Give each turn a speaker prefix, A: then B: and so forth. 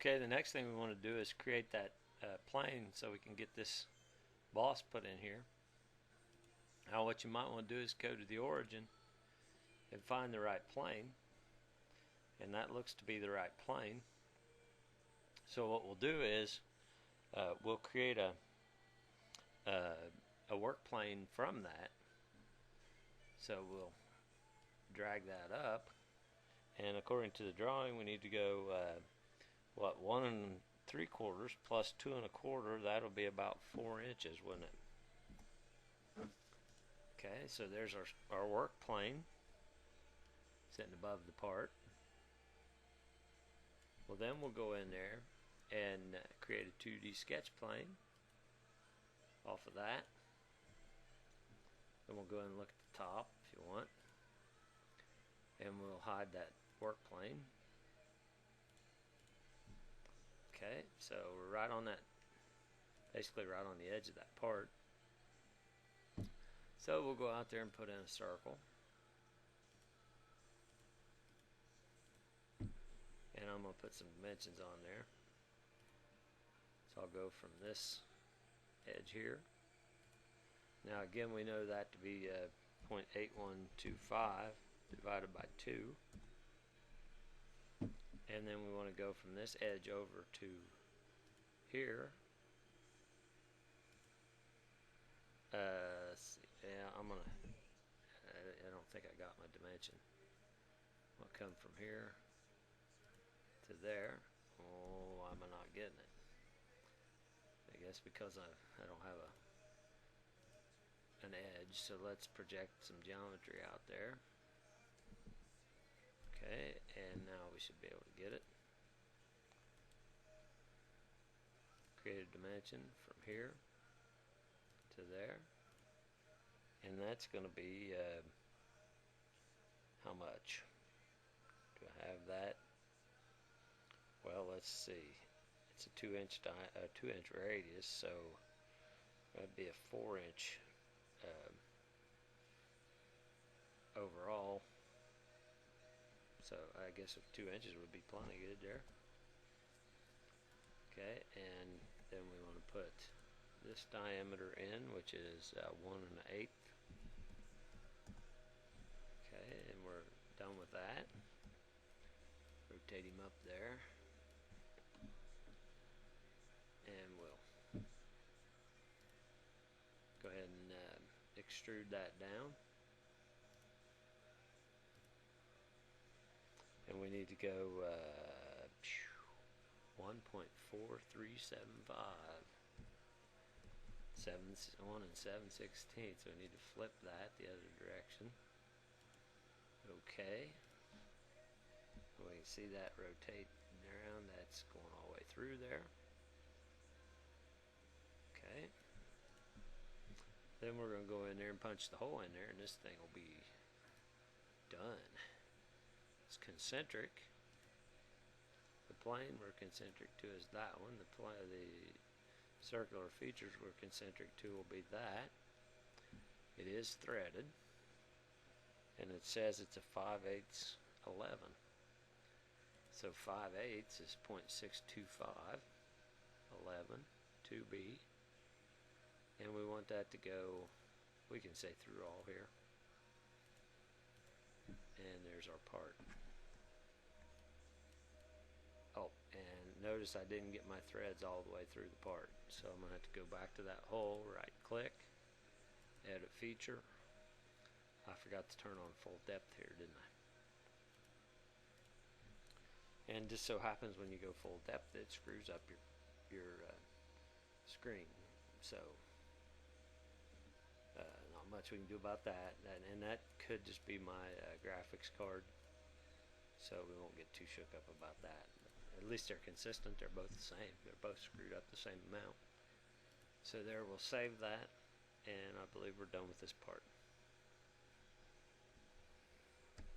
A: Okay, the next thing we want to do is create that plane so we can get this boss put in here. Now what you might want to do is go to the origin and find the right plane, and that looks to be the right plane. So what we'll do is we'll create a work plane from that. So we'll drag that up, and according to the drawing we need to go 1 3/4 plus 2 1/4. That'll be about 4 inches, wouldn't it? Okay, so there's our work plane sitting above the part. Well, then we'll go in there and create a 2D sketch plane off of that. Then we'll go and look at the top if you want, and we'll hide that work plane. Okay, so we're right on that, basically right on the edge of that part. So we'll go out there and put in a circle, and I'm going to put some dimensions on there. So I'll go from this edge here. Now again, we know that to be 0.8125 divided by 2. And then we want to go from this edge over to here. Let's see. Yeah, I don't think I got my dimension. I'll come from here to there. Oh, I'm not getting it. I guess because I don't have an edge. So let's project some geometry out there. Okay, and now we should be able to get it. Create a dimension from here to there, and that's going to be how much do I have that? Well, let's see. It's a 2-inch radius, so that'd be a 4-inch overall. So I guess 2 inches would be plenty good there. Okay, and then we want to put this diameter in, which is 1 1/8. Okay, and we're done with that. Rotate him up there, and we'll go ahead and extrude that down. And we need to go 1.4375. 1 7/16. So we need to flip that the other direction. Okay. We can see that rotate around. That's going all the way through there. Okay. Then we're going to go in there and punch the hole in there, and this thing will be done. It's concentric. The plane we're concentric to is that one. The circular features we're concentric to will be that. It is threaded, and it says it's a 5/8 11. So 5/8 is 0.625 11 2B, and we want that to go, we can say through all here, and there's our part. Oh, and notice I didn't get my threads all the way through the part, so I'm going to have to go back to that hole, right click, edit feature. I forgot to turn on full depth here, didn't I? And just so happens when you go full depth, it screws up your screen. So not much we can do about that. And that could just be my graphics card, so we won't get too shook up about that. At least they're consistent. They're both the same. They're both screwed up the same amount. So there, we'll save that, and I believe we're done with this part.